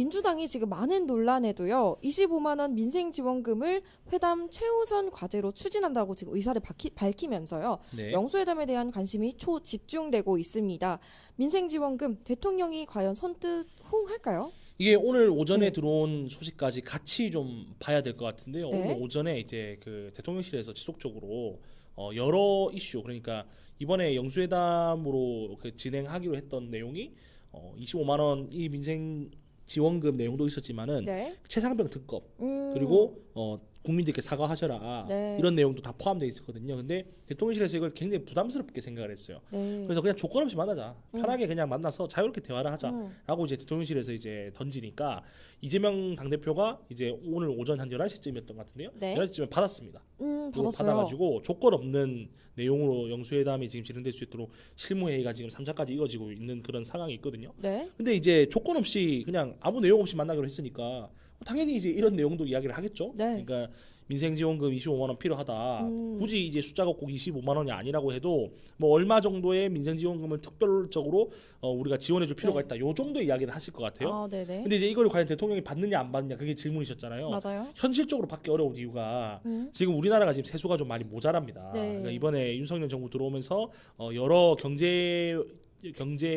민주당이 지금 많은 논란에도요, 25만 원 민생 지원금을 회담 최우선 과제로 추진한다고 지금 의사를 밝히면서요, 네. 영수회담에 대한 관심이 초집중되고 있습니다. 민생 지원금 대통령이 과연 선뜻 호응할까요? 이게 오늘 오전에 네. 들어온 소식까지 같이 좀 봐야 될 것 같은데요. 네. 오늘 오전에 이제 그 대통령실에서 지속적으로 여러 이슈, 그러니까 이번에 영수회담으로 그 진행하기로 했던 내용이 25만 원 이 민생 지원금 내용도 있었지만은 네. 최상병 특검 음. 그리고 국민들께 사과하셔라 네. 이런 내용도 다 포함되어 있었거든요. 근데 대통령실에서 이걸 굉장히 부담스럽게 생각을 했어요. 네. 그래서 그냥 조건 없이 만나자, 편하게 그냥 만나서 자유롭게 대화를 하자라고 이제 대통령실에서 이제 던지니까 이재명 당대표가 이제 오늘 오전 한 11시쯤이었던 것 같은데요. 네. 11시쯤에 받았습니다. 그거 받았어요. 받아가지고 조건 없는 내용으로 영수회담이 지금 진행될 수 있도록 실무회의가 지금 3차까지 이어지고 있는 그런 상황이 있거든요. 네. 근데 이제 조건 없이 그냥 아무 내용 없이 만나기로 했으니까 당연히 이제 이런 내용도 이야기를 하겠죠. 네. 그러니까 민생지원금 25만 원 필요하다. 굳이 이제 숫자가 꼭 25만 원이 아니라고 해도 뭐 얼마 정도의 민생지원금을 특별적으로 우리가 지원해줄 필요가 네. 있다. 요 정도 이야기를 하실 것 같아요. 아, 네네. 근데 이제 이걸 과연 대통령이 받느냐 안 받느냐 그게 질문이셨잖아요. 맞아요. 현실적으로 받기 어려운 이유가 지금 우리나라가 지금 세수가 좀 많이 모자랍니다. 네. 그러니까 이번에 윤석열 정부 들어오면서 여러 경제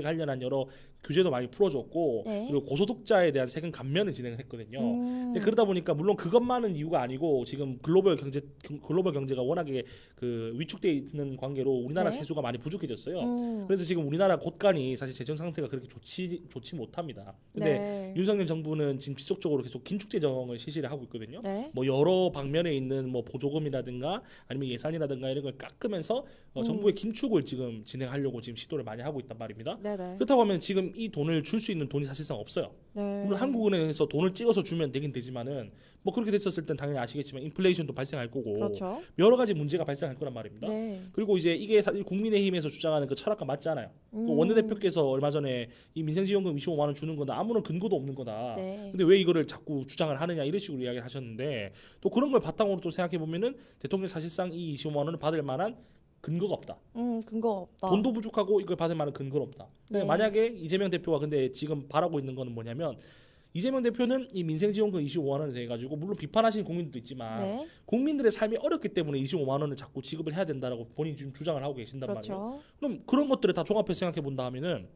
관련한 여러 규제도 많이 풀어줬고 네. 그리고 고소득자에 대한 세금 감면을 진행을 했거든요. 근데 그러다 보니까 물론 그것만은 이유가 아니고 지금 글로벌 경제가 워낙에 그 위축돼 있는 관계로 우리나라 네. 세수가 많이 부족해졌어요. 그래서 지금 우리나라 곳간이 사실 재정 상태가 그렇게 좋지 못합니다. 근데 네. 윤석열 정부는 지금 지속적으로 계속 긴축 재정을 실시를 하고 있거든요. 네. 뭐 여러 방면에 있는 뭐 보조금이라든가 아니면 예산이라든가 이런 걸 깎으면서 정부의 긴축을 지금 진행하려고 지금 시도를 많이 하고 있단 말입니다. 네네. 그렇다고 하면 지금 이 돈을 줄 수 있는 돈이 사실상 없어요. 네. 물론 한국은행에서 돈을 찍어서 주면 되긴 되지만은 뭐 그렇게 됐었을 땐 당연히 아시겠지만 인플레이션도 발생할 거고 그렇죠. 여러 가지 문제가 발생할 거란 말입니다. 네. 그리고 이제 이게 사실 국민의힘에서 주장하는 그 철학과 맞지 않아요. 그 원내대표께서 얼마 전에 이 민생지원금 25만 원 주는 거다 아무런 근거도 없는 거다. 네. 근데 왜 이거를 자꾸 주장을 하느냐 이런 식으로 이야기를 하셨는데 또 그런 걸 바탕으로 또 생각해 보면은 대통령 사실상 이 25만 원을 받을 만한 근거가 없다. 근거 없다. 돈도 부족하고 이걸 받을 만한 근거는 없다. 네. 만약에 이재명 대표가 근데 지금 바라고 있는 거는 뭐냐면 이재명 대표는 이 민생지원금 25만 원에 대해 가지고 물론 비판하시는 국민들도 있지만 네. 국민들의 삶이 어렵기 때문에 25만 원을 자꾸 지급을 해야 된다라고 본인이 지금 주장을 하고 계신단 말이에요. 그렇죠. 그럼 그런 것들을 다 종합해서 생각해 본다 하면은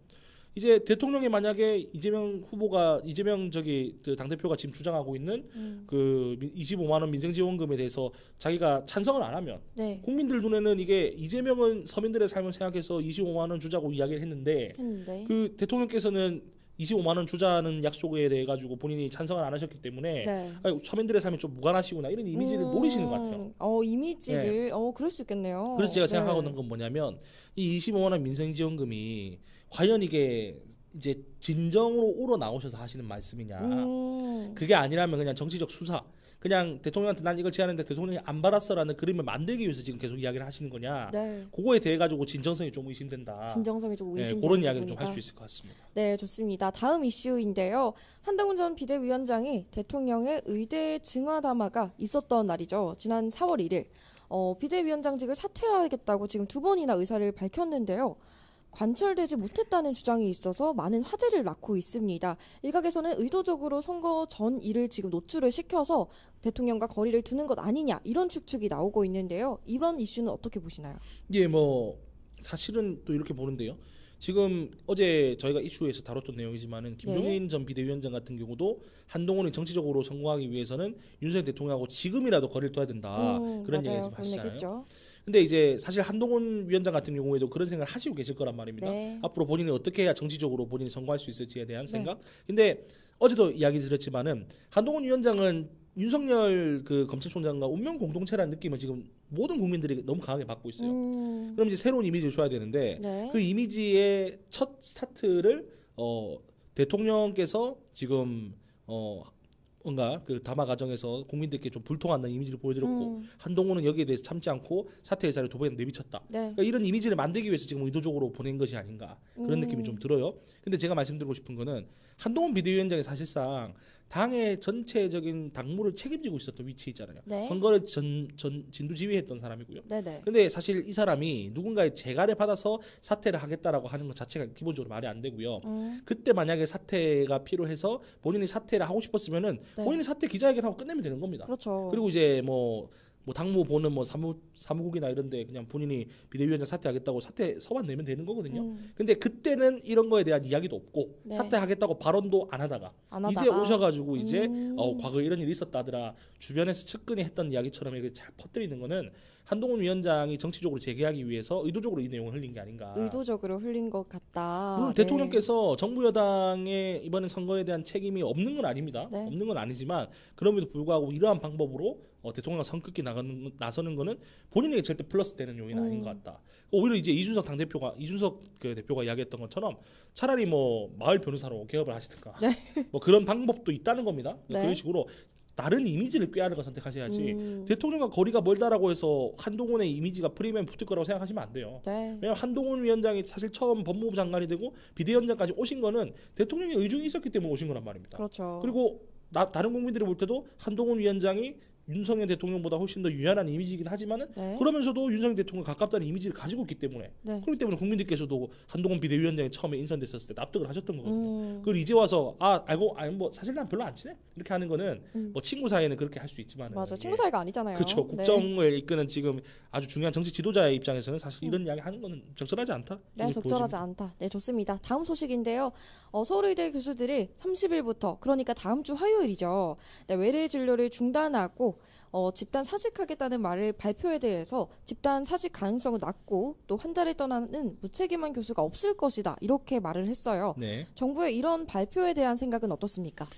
이제 대통령이 만약에 이재명 그 당대표가 지금 주장하고 있는 그 25만 원 민생지원금에 대해서 자기가 찬성을 안 하면 네. 국민들 눈에는 이게 이재명은 서민들의 삶을 생각해서 25만 원 주자고 이야기를 했는데 그 대통령께서는 25만 원 주자는 약속에 대해 가지고 본인이 찬성을 안 하셨기 때문에 네. 아니, 서민들의 삶이 좀 무관하시구나 이런 이미지를 노리시는 것 같아요. 이미지를 그럴 수 있겠네요. 그래서 제가 네. 생각하고는 건 뭐냐면 이 25만 원 민생지원금이 과연 이게 이제 진정으로 우러 나오셔서 하시는 말씀이냐 그게 아니라면 그냥 정치적 수사 그냥 대통령한테 난 이걸 제안했는데 대통령이 안 받았어라는 그림을 만들기 위해서 지금 계속 이야기를 하시는 거냐 네. 그거에 대해 가지고 진정성이 좀 의심된다. 진정성이 좀 의심되는 그런 이야기를 좀 할 부분이다. 수 있을 것 같습니다. 네, 좋습니다. 다음 이슈인데요. 한동훈 전 비대위원장이 대통령의 의대 증화담화가 있었던 날이죠. 지난 4월 1일 비대위원장직을 사퇴하겠다고 지금 2번이나 의사를 밝혔는데요. 관철되지 못했다는 주장이 있어서 많은 화제를 낳고 있습니다. 일각에서는 의도적으로 선거 전 일을 지금 노출을 시켜서 대통령과 거리를 두는 것 아니냐 이런 추측이 나오고 있는데요. 이런 이슈는 어떻게 보시나요? 예, 뭐 사실은 또 이렇게 보는데요. 지금 어제 저희가 이슈에서 다뤘던 내용이지만은 김종인 전 비대위원장 같은 경우도 한동훈이 정치적으로 성공하기 위해서는 윤석열 대통령하고 지금이라도 거리를 둬야 된다 그런 얘기 지금 하시잖아요. 근데 이제 사실 한동훈 위원장 같은 경우에도 그런 생각을 하시고 계실 거란 말입니다. 네. 앞으로 본인이 어떻게 해야 정치적으로 본인이 성공할 수 있을지에 대한 생각. 근데 어제도 이야기 드렸지만은 한동훈 위원장은 윤석열 그 검찰총장과 운명 공동체라는 느낌을 지금 모든 국민들이 너무 강하게 받고 있어요. 그럼 이제 새로운 이미지를 줘야 되는데 네. 그 이미지의 첫 스타트를 대통령께서 지금 뭔가 그 담화 과정에서 국민들께 좀 불통한다는 이미지를 보여드렸고 한동훈은 여기에 대해서 참지 않고 사퇴 의사를 도배에 내비쳤다. 네. 그러니까 이런 이미지를 만들기 위해서 지금 의도적으로 보낸 것이 아닌가 그런 느낌이 좀 들어요. 근데 제가 말씀드리고 싶은 거는 한동훈 비대위원장이 사실상 당의 전체적인 당무를 책임지고 있었던 위치에 있잖아요. 네. 선거를 진두지휘했던 사람이고요. 네네. 근데 사실 이 사람이 누군가의 재가를 받아서 사퇴를 하겠다라고 하는 것 자체가 기본적으로 말이 안 되고요. 그때 만약에 사퇴가 필요해서 본인이 사퇴를 하고 싶었으면은 네. 본인이 사퇴 기자회견하고 끝내면 되는 겁니다. 그렇죠. 그리고 이제 뭐 당무 보는 뭐 사무국이나 이런데 그냥 본인이 비대위원장 사퇴하겠다고 사퇴 서만 내면 되는 거거든요. 근데 그때는 이런 거에 대한 이야기도 없고 네. 사퇴하겠다고 발언도 안 하다가 안 이제 하다가. 오셔가지고 이제 과거에 이런 일이 있었다더라 주변에서 측근이 했던 이야기처럼 이렇게 잘 퍼뜨리는 거는 한동훈 위원장이 정치적으로 재개하기 위해서 의도적으로 이 내용을 흘린 게 아닌가. 의도적으로 흘린 것 같다. 물론 네. 대통령께서 정부 여당의 이번에 선거에 대한 책임이 없는 건 아닙니다. 네. 없는 건 아니지만 그럼에도 불구하고 이러한 방법으로 대통령과 선긋기 나서는 거는 본인에게 절대 플러스 되는 요인은 아닌 것 같다. 오히려 이제 이준석 그 대표가 이야기했던 것처럼 차라리 뭐 마을 변호사로 개업을 하시든가 뭐 그런 방법도 있다는 겁니다. 네. 그런 식으로 다른 이미지를 꾀하는 걸 선택하셔야지 대통령과 거리가 멀다라고 해서 한동훈의 이미지가 프리미엄 붙을 거라고 생각하시면 안 돼요. 네. 왜냐하면 한동훈 위원장이 사실 처음 법무부 장관이 되고 비대위원장까지 오신 거는 대통령의 의중이 있었기 때문에 오신 거란 말입니다. 그렇죠. 그리고 다른 국민들이 볼 때도 한동훈 위원장이 윤석열 대통령보다 훨씬 더 유연한 이미지이긴 하지만은 네. 그러면서도 윤석열 대통령 가깝다는 이미지를 가지고 있기 때문에 네. 그렇기 때문에 국민들께서도 한동훈 비대위원장이 처음에 인선됐었을 때 납득을 하셨던 거거든요. 그걸 이제 와서 뭐 사실 난 별로 안 친해 이렇게 하는 거는 뭐 친구 사이에는 그렇게 할 수 있지만 맞아. 친구 사이가 아니잖아요. 그렇죠. 네. 국정을 이끄는 지금 아주 중요한 정치 지도자의 입장에서는 사실 이런 이야기 하는 거는 적절하지 않다. 네, 적절하지 않다. 네, 좋습니다. 다음 소식인데요. 서울의대 교수들이 30일부터 그러니까 다음 주 화요일이죠. 네, 외래 진료를 중단하고 집단 사직하겠다는 말을 발표에 대해서 집단 사직 가능성은 낮고 또 환자를 떠나는 무책임한 교수가 없을 것이다. 이렇게 말을 했어요. 네. 정부의 이런 발표에 대한 생각은 어떻습니까?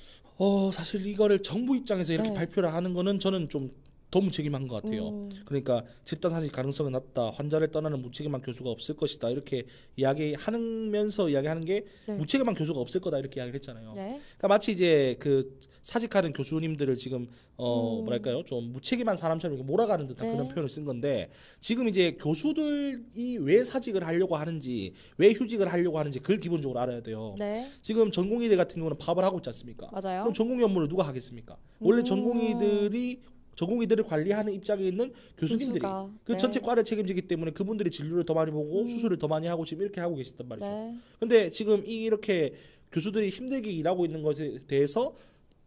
사실 이거를 정부 입장에서 이렇게 네. 발표를 하는 거는 저는 좀 더 무책임한 것 같아요. 그러니까 집단 사직 가능성은 낮다. 환자를 떠나는 무책임한 교수가 없을 것이다. 이렇게 이야기하면서 이야기하는 게 네. 무책임한 교수가 없을 거다 이렇게 이야기를 했잖아요. 네. 그러니까 마치 이제 그 사직하는 교수님들을 지금 뭐랄까요, 좀 무책임한 사람처럼 이렇게 몰아가는 듯한 네. 그런 표현을 쓴 건데 지금 이제 교수들이 왜 사직을 하려고 하는지, 왜 휴직을 하려고 하는지 그걸 기본적으로 알아야 돼요. 네. 지금 전공의대 같은 경우는 파업을 하고 있지 않습니까? 맞아요. 그럼 전공의 업무를 누가 하겠습니까? 원래 전공의들을 관리하는 입장에 있는 교수님들이 교수가, 그 네. 전체 과를 책임지기 때문에 그분들이 진료를 더 많이 보고 수술을 더 많이 하고 지금 이렇게 하고 계시단 말이죠. 네. 근데 지금 이렇게 교수들이 힘들게 일하고 있는 것에 대해서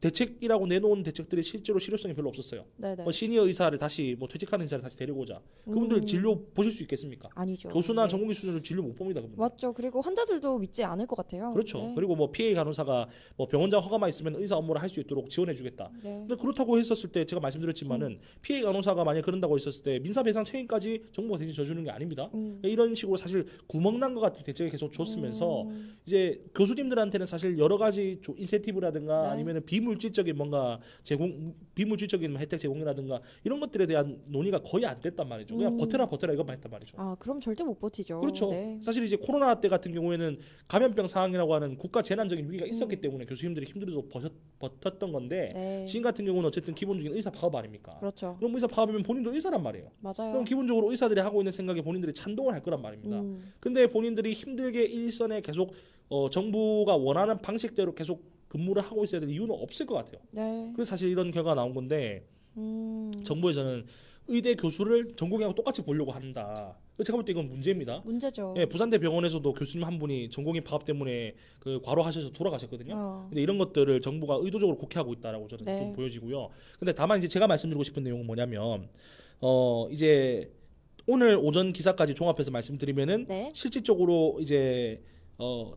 대책이라고 내놓은 대책들이 실제로 실효성이 별로 없었어요. 네네. 시니어 의사를 다시 퇴직하는 의사를 다시 데리고자 그분들 진료 보실 수 있겠습니까? 아니죠. 교수나 네. 전공의 수준으로 진료 못 봅니다. 그분들. 맞죠. 그리고 환자들도 믿지 않을 것 같아요. 그렇죠. 네. 그리고 뭐 PA 간호사가 병원장 허가만 있으면 의사 업무를 할 수 있도록 지원해주겠다. 네. 근데 그렇다고 했었을 때 제가 말씀드렸지만은 PA 간호사가 만약 그런다고 했었을 때 민사배상 책임까지 정부가 대신 져주는 게 아닙니다. 이런 식으로 사실 구멍난 것 같은 대책을 계속 줬으면서 이제 교수님들한테는 사실 여러 가지 인센티브라든가 네. 아니면은 비물질적인 뭔가 비물질적인 혜택 제공이라든가 이런 것들에 대한 논의가 거의 안 됐단 말이죠. 그냥 버텨라 이것만 했단 말이죠. 아, 그럼 절대 못 버티죠. 그렇죠. 네. 사실 이제 코로나 때 같은 경우에는 감염병 상황이라고 하는 국가 재난적인 위기가 있었기 때문에 교수님들이 힘들어도 버텼던 건데 네. 지금 같은 경우는 어쨌든 기본적인 의사 파업 아닙니까? 그렇죠. 그럼 의사 파업이면 본인도 의사란 말이에요. 맞아요. 그럼 기본적으로 의사들이 하고 있는 생각에 본인들이 찬동을 할 거란 말입니다. 근데 본인들이 힘들게 일선에 계속 정부가 원하는 방식대로 계속 근무를 하고 있어야 되는 이유는 없을 것 같아요. 네. 그래서 사실 이런 결과가 나온 건데 정부에서는 의대 교수를 전공의하고 똑같이 보려고 한다. 제가 볼 때 이건 문제입니다. 문제죠. 예, 부산대 병원에서도 교수님 한 분이 전공의 파업 때문에 그 과로하셔서 돌아가셨거든요. 근데 이런 것들을 정부가 의도적으로 곡해하고 있다라고 저는 네. 좀 보여지고요. 근데 다만 이제 제가 말씀드리고 싶은 내용은 뭐냐면 이제 오늘 오전 기사까지 종합해서 말씀드리면은 네. 실질적으로 이제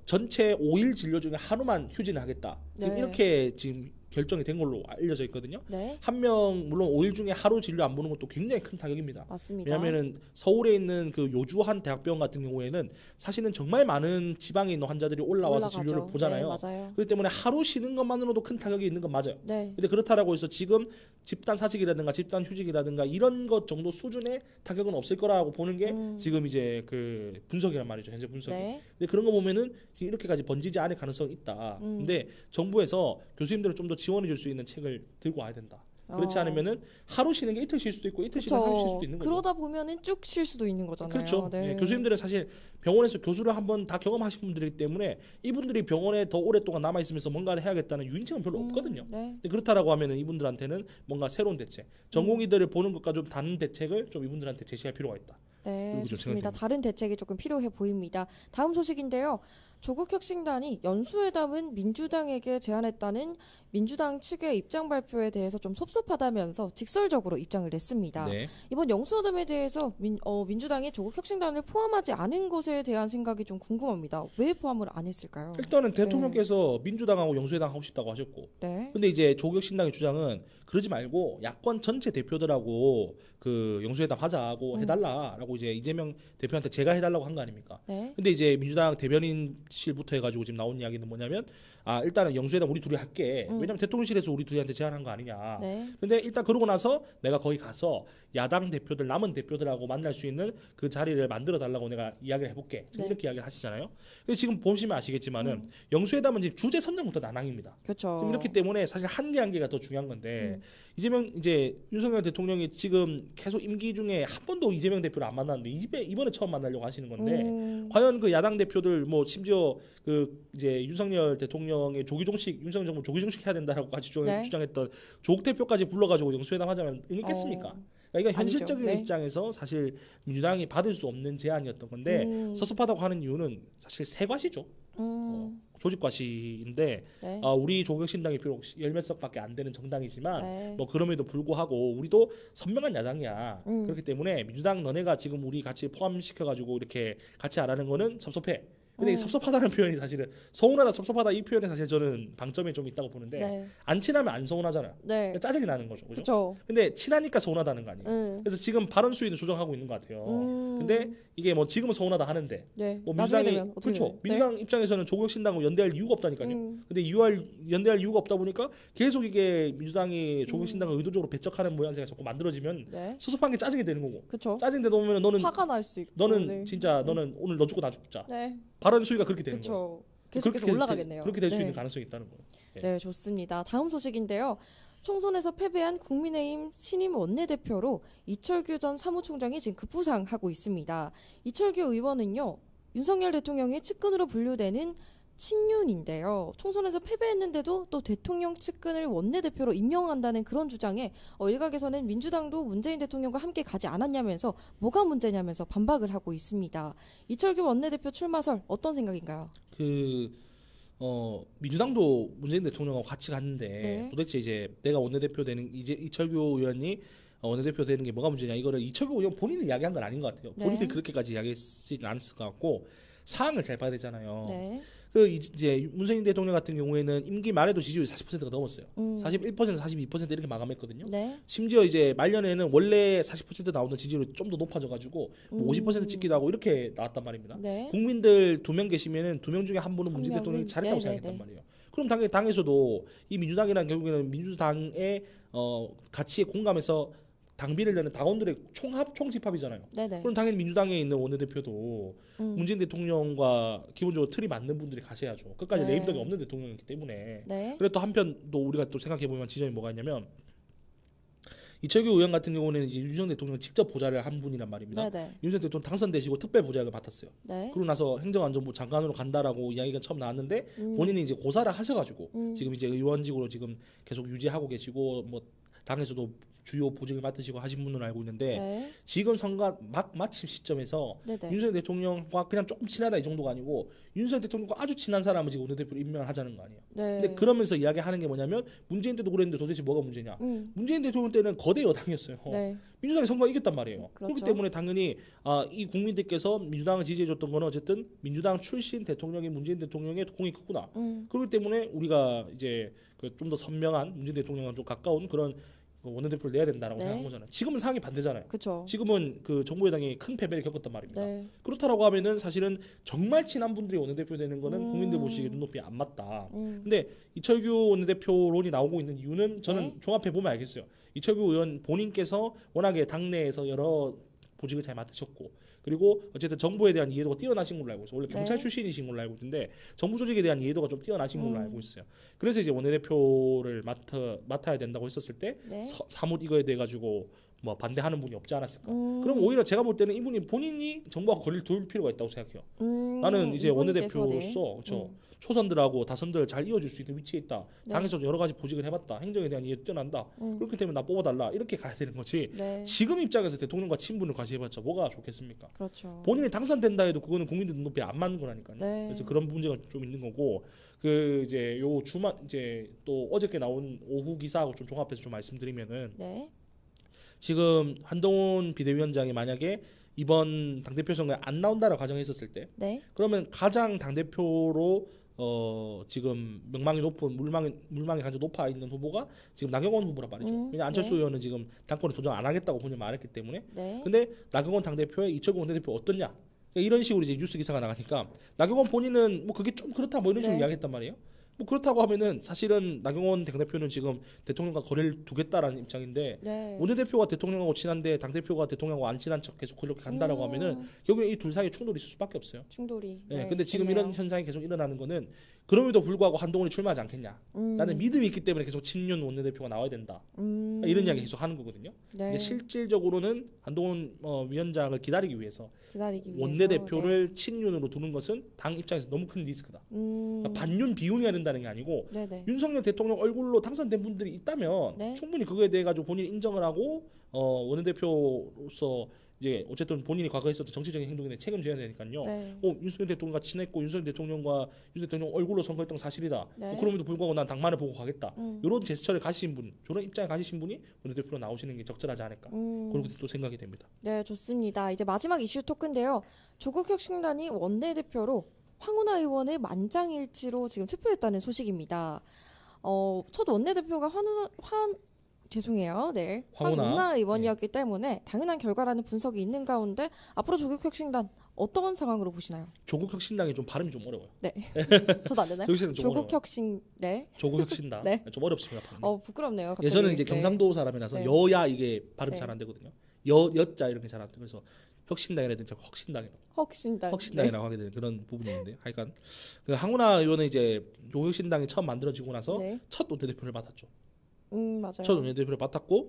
전체 5일 진료 중에 하루만 휴진을 하겠다. 지금 네. 이렇게 지금 결정이 된 걸로 알려져 있거든요. 네. 한 명 물론 5일 중에 하루 진료 안 보는 것도 굉장히 큰 타격입니다. 맞습니다. 왜냐하면은 서울에 있는 그 요주한 대학병원 같은 경우에는 사실은 정말 많은 지방에 있는 환자들이 올라와서 올라가죠. 진료를 보잖아요. 네, 맞아요. 그렇기 때문에 하루 쉬는 것만으로도 큰 타격이 있는 건 맞아요. 네. 근데 그렇다라고 해서 지금 집단 사직이라든가 집단 휴직이라든가 이런 것 정도 수준의 타격은 없을 거라고 보는 게 지금 이제 그 분석이란 말이죠. 현재 분석이. 네. 근데 그런 거 보면은 이렇게까지 번지지 않을 가능성이 있다. 근데 정부에서 교수님들을 좀 더 지원해 줄 수 있는 책을 들고 와야 된다. 그렇지 않으면은 하루 쉬는 게 이틀 쉴 수도 있고 이틀 쉬는 게 3일 쉴 수도 있는 거죠. 그러다 보면은 쭉 쉴 수도 있는 거잖아요. 그렇죠. 네. 예, 교수님들은 사실 병원에서 교수를 한번 다 경험하신 분들이기 때문에 이분들이 병원에 더 오랫동안 남아 있으면서 뭔가를 해야겠다는 유인책은 별로 없거든요. 네. 근데 그렇다라고 하면은 이분들한테는 뭔가 새로운 대책, 전공의들을 보는 것과 좀 다른 대책을 좀 이분들한테 제시할 필요가 있다. 네, 그리고 좀 좋습니다. 생각됩니다. 다른 대책이 조금 필요해 보입니다. 다음 소식인데요. 조국혁신단이 연수회담은 민주당에게 제안했다는 민주당 측의 입장 발표에 대해서 좀 섭섭하다면서 직설적으로 입장을 냈습니다. 네. 이번 영수회담에 대해서 민주당이 조국혁신단을 포함하지 않은 것에 대한 생각이 좀 궁금합니다. 왜 포함을 안 했을까요? 일단은 대통령께서 민주당하고 영수회담 하고 싶다고 하셨고, 네. 근데 이제 조국혁신당의 주장은 그러지 말고 야권 전체 대표들하고 그 영수회담 하자고 해달라라고 이제 이재명 대표한테 제가 해달라고 한 거 아닙니까? 네. 근데 이제 민주당 대변인실부터 해가지고 지금 나온 이야기는 뭐냐면 일단은 영수회담 우리 둘이 할게. 왜냐면 대통령실에서 우리 둘이한테 제안한 거 아니냐. 네. 근데 일단 그러고 나서 내가 거기 가서 야당 대표들 남은 대표들하고 만날 수 있는 그 자리를 만들어 달라고 내가 이야기를 해볼게. 지금 네. 이렇게 이야기를 하시잖아요. 근데 지금 보시면 아시겠지만은 영수회담은 지금 주제 선정부터 난항입니다. 그렇죠. 지금 이렇기 때문에 사실 한 개가 더 중요한 건데 이제 윤석열 대통령이 지금 계속 임기 중에 한 번도 이재명 대표를 안 만났는데 이번에 처음 만나려고 하시는 건데 과연 그 야당 대표들 뭐 심지어 그 이제 윤석열 대통령의 윤석열 정부 조기 종식 해야 된다라고 같이 네. 주장했던 조국 대표까지 불러가지고 영수회담 하자면 응했겠습니까? 그러니까 이건 아니죠. 현실적인 네. 입장에서 사실 민주당이 받을 수 없는 제안이었던 건데 섭섭하다고 하는 이유는 사실 세 과시죠. 조직 과시인데 네. 우리 조국혁신당이 비록 열몇 석밖에 안 되는 정당이지만 네. 뭐 그럼에도 불구하고 우리도 선명한 야당이야. 그렇기 때문에 민주당 너네가 지금 우리 같이 포함시켜가지고 이렇게 같이 안 하는 거는 섭섭해. 근데 이 섭섭하다는 표현이 사실은 서운하다, 섭섭하다 이 표현에 사실 저는 방점이 좀 있다고 보는데 네. 안 친하면 안 서운하잖아요. 네. 짜증이 나는 거죠, 그죠? 그렇죠. 근데 친하니까 서운하다는 거 아니에요. 그래서 지금 발언 수위도 조정하고 있는 것 같아요. 근데 이게 뭐 지금은 서운하다 하는데 네. 뭐 나중에 민주당이 되면 어떻게 그렇죠. 돼요? 민주당 입장에서는 조국혁신당과 연대할 이유가 없다니까요. 근데 연대할 이유가 없다 보니까 계속 이게 민주당이 조국혁신당을 의도적으로 배척하는 모양새가 자꾸 만들어지면 네. 섭섭한 게 짜증이 되는 거고. 그렇죠. 짜증되다 보면 너는 화가 날 수 있고. 너는 네. 진짜 너는 오늘 너 죽고 나 죽자. 네. 발언 수위가 그렇게 되는 거예요. 그렇죠. 계속해서 올라가겠네요. 그렇게 될 수 네. 있는 가능성이 있다는 거예요. 예. 네, 좋습니다. 다음 소식인데요. 총선에서 패배한 국민의힘 신임 원내대표로 이철규 전 사무총장이 지금 급부상하고 있습니다. 이철규 의원은요, 윤석열 대통령의 측근으로 분류되는 친윤인데요. 총선에서 패배했는데도 또 대통령 측근을 원내대표로 임명한다는 그런 주장에 일각에서는 민주당도 문재인 대통령과 함께 가지 않았냐면서 뭐가 문제냐면서 반박을 하고 있습니다. 이철규 원내대표 출마설 어떤 생각인가요? 민주당도 문재인 대통령하고 같이 갔는데 네. 도대체 이제 내가 원내대표 되는 이제 이철규 의원이 원내대표 되는 게 뭐가 문제냐 이거를 이철규 의원 본인이 이야기한 건 아닌 것 같아요. 네. 본인이 그렇게까지 이야기했지는 않았을 것 같고 사항을 잘 봐야 되잖아요. 네. 그 이제 문재인 대통령 같은 경우에는 임기 말에도 지지율이 40%가 넘었어요. 41%, 42% 이렇게 마감했거든요. 네. 심지어 이제 말년에는 원래 40% 나오던 지지율이 좀 더 높아져가지고 뭐 50% 찍기도 하고 이렇게 나왔단 말입니다. 네. 국민들 2명 계시면은 2명 중에 한 분은 문재인 한 대통령이 명은- 잘했다고 네, 생각했단 네, 네. 말이에요. 그럼 당연히 당에서도 이 민주당이라는 결국에는 민주당의 가치에 공감해서 당비를 내는 당원들의 총집합이잖아요. 네네. 그럼 당연히 민주당에 있는 원내대표도 문재인 대통령과 기본적으로 틀이 맞는 분들이 가셔야죠. 끝까지 네. 내임덕이 없는 대통령이기 때문에. 네. 그리고 또 한편 또 우리가 또 생각해 보면 지점이 뭐가 있냐면 이철규 의원 같은 경우는 이제 윤석열 대통령 직접 보좌를 한 분이란 말입니다. 네네. 윤석열 대통령 당선되시고 특별 보좌를 맡았어요. 네. 그러고 나서 행정안전부 장관으로 간다라고 이야기가 처음 나왔는데 본인이 이제 고사를 하셔가지고 지금 이제 의원직으로 지금 계속 유지하고 계시고 뭐 당에서도 주요 보직을 맡으시고 하신 분으로 알고 있는데 네. 지금 선거 마침 시점에서 네네. 윤석열 대통령과 그냥 조금 친하다 이 정도가 아니고 윤석열 대통령과 아주 친한 사람을 지금 원내대표로 임명을 하자는 거 아니에요. 네. 근데 그러면서 이야기하는 게 뭐냐면 문재인 때도 그랬는데 도대체 뭐가 문제냐? 문재인 대통령 때는 거대 여당이었어요. 네. 민주당이 선거 이겼단 말이에요. 그렇죠. 그렇기 때문에 당연히 이 국민들께서 민주당을 지지해줬던 거는 어쨌든 민주당 출신 대통령이 문재인 대통령의 공이 크구나. 그렇기 때문에 우리가 이제 좀 더 선명한 문재인 대통령과 좀 가까운 그런 원내대표를 내야 된다라고 네. 생각한 거잖아요. 지금은 상황이 반대잖아요. 그렇죠. 지금은 그 정부 여당이 큰 패배를 겪었단 말입니다. 네. 그렇다라고 하면은 사실은 정말 친한 분들이 원내대표 되는 거는 국민들 보시기에 눈높이 안 맞다. 근데 이철규 원내대표론이 나오고 있는 이유는 저는 네. 종합해 보면 알겠어요. 이철규 의원 본인께서 워낙에 당내에서 여러 보직을 잘 맡으셨고 그리고 어쨌든 정부에 대한 이해도가 뛰어나신 걸로 알고 있어요. 원래 네. 경찰 출신이신 걸로 알고 있는데 정부 조직에 대한 이해도가 좀 뛰어나신 걸로 음. 알고 있어요. 그래서 이제 원내대표를 맡아야 된다고 했었을 때 네. 사뭇 이거에 대해 가지고 뭐 반대하는 분이 없지 않았을까. 음. 그럼 오히려 제가 볼 때는 이분이 본인이 정부와 거리를 둘 필요가 있다고 생각해요. 나는 이제 이분께서, 원내대표로서 그렇죠. 초선들하고 다선들을 잘 이어줄 수 있는 위치에 있다. 네. 당에서 여러 가지 보직을 해봤다. 행정에 대한 이해 뛰어난다. 그렇기 때문에 나 뽑아달라. 이렇게 가야 되는 거지. 네. 지금 입장에서 대통령과 친분을 과시해봤자 뭐가 좋겠습니까? 그렇죠. 본인이 당선된다 해도 그거는 국민들 눈높이에 안 맞는 거라니까요. 네. 그래서 그런 문제가 좀 있는 거고 그 이제 요 주말 이제 또 어저께 나온 오후 기사하고 좀 종합해서 좀 말씀드리면은 네. 지금 한동훈 비대위원장이 만약에 이번 당대표 선거에 안 나온다라고 가정했었을 때 네. 그러면 가장 당대표로 지금 명망이 높은 물망이 가장 높아 있는 후보가 지금 나경원 후보란 말이죠. 왜냐 안철수 네. 의원은 지금 당권에 도전 안 하겠다고 본인이 말했기 때문에. 네. 근데 나경원 당대표의 이철구 원내대표 어떻냐? 이런 식으로 이제 뉴스 기사가 나가니까 나경원 본인은 뭐 그게 좀 그렇다 뭐 이런 식으로 네. 이야기했단 말이에요. 뭐 그렇다고 하면은 사실은 나경원 당대표는 지금 대통령과 거리를 두겠다라는 입장인데 네. 원내대표가 대통령하고 친한데 당대표가 대통령하고 안 친한 척 계속 그렇게 간다라고 하면은 결국에 이 둘 사이에 충돌이 있을 수밖에 없어요. 충돌이. 네, 근데 지금 있네요. 이런 현상이 계속 일어나는 거는 그럼에도 불구하고 한동훈이 출마하지 않겠냐. 라는 믿음이 있기 때문에 계속 친윤 원내대표가 나와야 된다. 이런 이야기 계속 하는 거거든요. 네. 근데 실질적으로는 한동훈 위원장을 기다리기 위해서 기다리기 위해서. 원내대표를 친윤으로 두는 것은 당 입장에서 너무 큰 리스크다. 네. 그러니까 반윤 비윤해야 된다는 게 아니고 네네. 윤석열 대통령 얼굴로 당선된 분들이 있다면 네. 충분히 그거에 대해 가지고 본인이 인정을 하고 원내대표로서 이제 어쨌든 본인이 과거에 했었던 정치적인 행동에 대해 책임져야 되니까요. 네. 윤석열 대통령과 친했고 윤석열 대통령과 윤 대통령 얼굴로 선거했던 거 사실이다. 네. 그럼에도 불구하고 난 당만을 보고 가겠다. 이런 제스처를 가지신 분, 저런 입장에 가지신 분이 원내대표로 나오시는 게 적절하지 않을까. 그렇게 또 생각이 됩니다. 네, 좋습니다. 이제 마지막 이슈 토크인데요. 조국혁신단이 원내대표로 황운하 의원의 만장일치로 지금 투표했다는 소식입니다. 첫 원내대표가 죄송해요. 네. 황운하 의원이었기 때문에 당연한 결과라는 분석이 있는 가운데 앞으로 조국혁신단 어떤 상황으로 보시나요? 조국혁신당이 좀 발음이 좀 어려워요. 네. 저도 안 되나요? 조국혁신당 좀 어려워요. 네. 조국혁신당 네. 좀 어렵습니다. 발음이. 부끄럽네요. 갑자기. 예전은 이제 네. 경상도 사람이라서 네. 여야 이게 발음 네. 잘 안 되거든요. 여자 이런 게 잘 안 돼. 그래서 혁신당이라든지 혁신당이라고 혁신당이라고 하게 되는 그런 부분이 있는데 하여간 그 황운하 의원은 이제 조국혁신당이 처음 만들어지고 나서 네. 첫 원내대표를 맡았죠. 맞아요. 첫 원내대표를 맡았고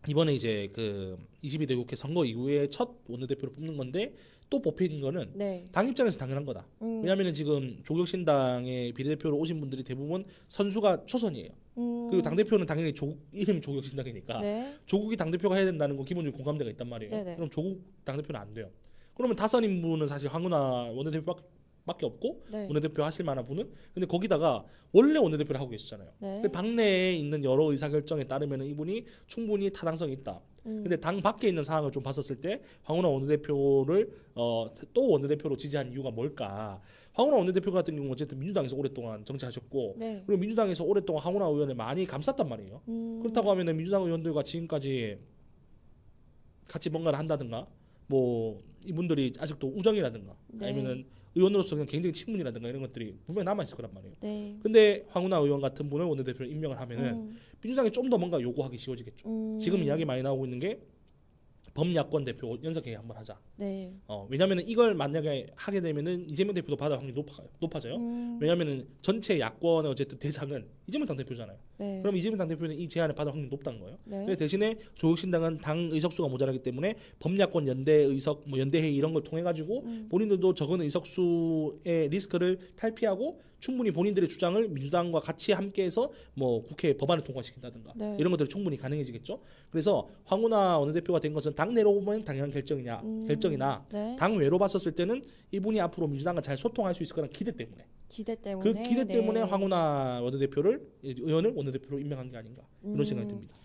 이번에 이제 그 22대 국회 선거 이후에 첫 원내대표를 뽑는 건데 또 뽑힌 거는 네. 당 입장에서 당연한 거다. 왜냐하면 지금 조국혁신당의 비례대표로 오신 분들이 대부분 선수가 초선이에요. 그리고 당 대표는 당연히 이름이 조국혁신당이니까 네. 조국이 당 대표가 해야 된다는 건 기본적으로 공감대가 있단 말이에요. 네네. 그럼 조국 당 대표는 안 돼요. 그러면 다선 인물은 사실 황운하 원내대표밖에 없고 네. 원내대표 하실 만한 분은 근데 거기다가 원래 원내대표를 하고 계시잖아요. 네. 그 당내에 있는 여러 의사결정에 따르면 이분이 충분히 타당성이 있다. 근데 당 밖에 있는 상황을 좀 봤었을 때 황운하 원내대표를 또 원내대표로 지지한 이유가 뭘까? 황운하 원내대표 같은 경우는 어쨌든 민주당에서 오랫동안 정치하셨고 네. 그리고 민주당에서 오랫동안 황운하 의원을 많이 감쌌단 말이에요. 그렇다고 하면 민주당 의원들과 지금까지 같이 뭔가를 한다든가 뭐 이분들이 아직도 우정이라든가 네. 아니면은 의원으로서 그냥 굉장히 친분이라든가 이런 것들이 분명히 남아있을 거란 말이에요. 네. 근데 황운하 의원 같은 분을 원내대표로 임명을 하면은 민주당이 좀 더 뭔가 요구하기 쉬워지겠죠. 지금 이야기 많이 나오고 있는 게 범야권 대표 연석회의 한번 하자. 네. 왜냐면은 이걸 만약에 하게 되면은 이재명 대표도 받을 확률이 높아져요. 왜냐면은 전체 야권의 어쨌든 대장은 이재명 당 대표잖아요. 네. 그럼 이재명 당 대표는 이 제안을 받을 확률이 높다는 거예요. 네. 근데 대신에 조국신당은 당 의석수가 모자라기 때문에 범야권 연대 의석, 뭐 연대회의 이런 걸 통해 가지고 본인들도 적은 의석수의 리스크를 탈피하고 충분히 본인들의 주장을 민주당과 같이 함께해서 뭐 국회에 법안을 통과시킨다든가 네. 이런 것들이 충분히 가능해지겠죠. 그래서 황운하 원내대표가 된 것은 당내로 보면 당연한 결정이나 네. 당 외로 봤었을 때는 이분이 앞으로 민주당과 잘 소통할 수 있을 거라는 기대 때문에 그 기대 때문에 황운하 원내대표를 의원을 원내대표로 임명한 게 아닌가 이런 생각이 듭니다.